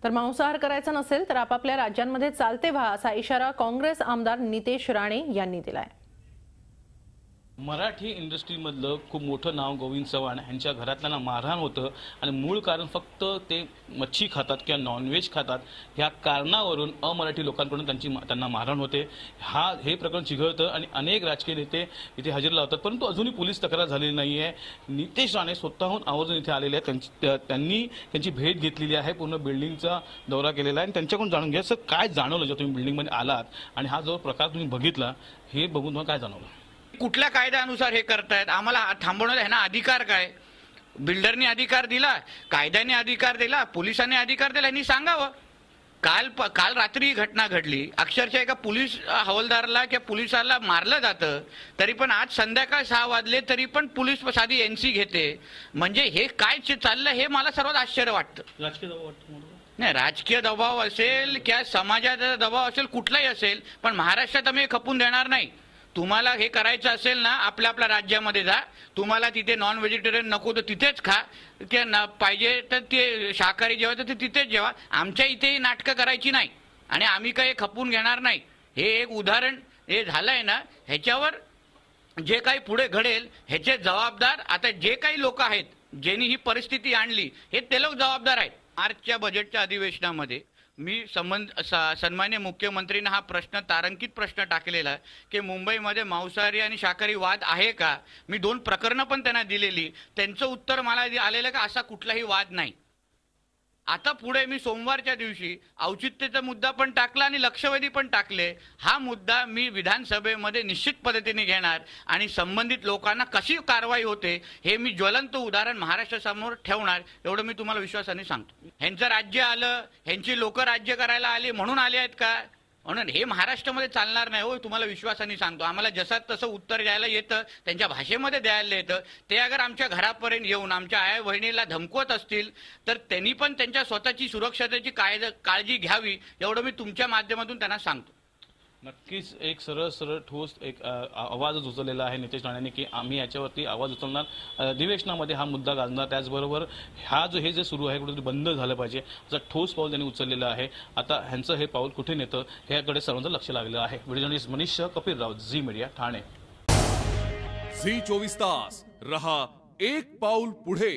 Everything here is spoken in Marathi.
तर मांसाहार करायचा नसेल तर आपापल्या राज्यांमध्ये चालते व्हा असा इशारा काँग्रेस आमदार नितेश राणे यांनी दिलाय। मराठी इंडस्ट्रीमधलं खूप मोठं नाव गोविंद चव्हाण यांच्या घरातल्यांना मारहाण होतं आणि मूळ कारण फक्त ते मच्छी खातात किंवा नॉनव्हेज खातात ह्या कारणावरून अमराठी लोकांकडून त्यांना मारहाण होते। हे प्रकरण चिघळतं आणि अनेक राजकीय नेते इथे हजेरी लावतात, परंतु अजूनही पोलीस तक्रार झालेली नाही आहे। नितेश राणे स्वतःहून आवर्जून इथे आलेले आहेत, त्यांनी त्यांची भेट घेतलेली आहे, पूर्ण बिल्डिंगचा दौरा केलेला आहे आणि त्यांच्याकडून जाणून घ्या सर काय जाणवलं जेव्हा तुम्ही बिल्डिंगमध्ये आलात आणि हा जो प्रकार तुम्ही बघितला हे बघून तुम्हाला काय जाणवलं? कुठल्या कायद्यानुसार हे करतायत? आम्हाला थांबवण्याचा ह्यांना अधिकार काय? बिल्डरनी अधिकार दिला, कायद्याने अधिकार दिला, पोलिसांनी अधिकार दिला, यांनी सांगावं। काल रात्री घटना घडली, अक्षरशः एका पोलीस हवालदाराला किंवा पोलिसाला मारलं जातं, तरी पण आज संध्याकाळ 6 वाजले तरी पण पोलीस साधी एनसी घेते। म्हणजे हे काय चाललं हे मला सर्वात आश्चर्य वाटतं। राजकीय दबाव वाटतो नाही, राजकीय दबाव असेल किंवा समाजाचा दबाव असेल, कुठलाही असेल, पण महाराष्ट्रात आम्ही खपून देणार नाही। तुम्हाला हे करायचं असेल ना, आपल्या आपल्या राज्यामध्ये जा, तुम्हाला तिथे नॉन व्हेजिटेरियन नको तर तिथेच खा, किंवा पाहिजे तर ते शाकाहारी जेवायचं ते तिथेच जेवा। आमच्या इथे नाटकं करायची नाही आणि आम्ही काही खपून घेणार नाही। हे एक उदाहरण हे झालंय ना, ह्याच्यावर जे काही पुढे घडेल ह्याचे जबाबदार आता जे काही लोक आहेत, ज्यांनी ही परिस्थिती आणली, हे ते लोक जबाबदार आहेत। मार्चच्या बजेटच्या अधिवेशनामध्ये मी सन्माननीय मुख्यमंत्रींना हा प्रश्न तारांकित प्रश्न टाकलेला आहे की मुंबईमध्ये मांसाहारी आणि शाकाहारी वाद आहे का? मी 2 प्रकरणं पण त्यांना दिलेली, त्यांचं उत्तर मला आलेलं का असा कुठलाही वाद नाही। आता पुढे मी सोमवारच्या दिवशी औचित्याचा मुद्दा पण टाकला आणि लक्षवेधी पण टाकले। हा मुद्दा मी विधानसभेमध्ये निश्चित पद्धतीने घेणार आणि संबंधित लोकांना कशी कारवाई होते हे मी ज्वलंत उदाहरण महाराष्ट्रासमोर ठेवणार, एवढं मी तुम्हाला विश्वासाने सांगतो। ह्यांचं राज्य आलं, ह्यांची लोक राज्य करायला आली म्हणून आले आहेत का? म्हणून हे महाराष्ट्रामध्ये चालणार नाही हो, तुम्हाला विश्वासाने सांगतो। आम्हाला जसं तसं उत्तर द्यायला येतं, त्यांच्या भाषेमध्ये द्यायला येतं। ते अगर आमच्या घरापर्यंत येऊन आमच्या आया बहिणीला धमकवत असतील तर त्यांनी पण त्यांच्या स्वतःची सुरक्षतेची काळजी घ्यावी, एवढं मी तुमच्या माध्यमातून त्यांना सांगतो। नक्कीच एक सरळ ठोस एक आवाज उचललेला आहे नितेश राणेंनी की आम्ही याच्यावरती आवाज उचलणार, अधिवेशनामध्ये हा मुद्दा गाजणार, त्याचबरोबर हे जे सुरू आहे कुठेतरी बंद झालं पाहिजे असं ठोस पाऊल त्यांनी उचललेलं आहे। आता ह्यांचं हे पाऊल कुठे नेतं ह्याकडे सर्वांचं लक्ष लागलेलं आहे। व्हिडिओ जर्नलिस्ट मनीष कपिल राव, झी मीडिया, ठाणे। झी 24 तास रहा एक पाऊल पुढे।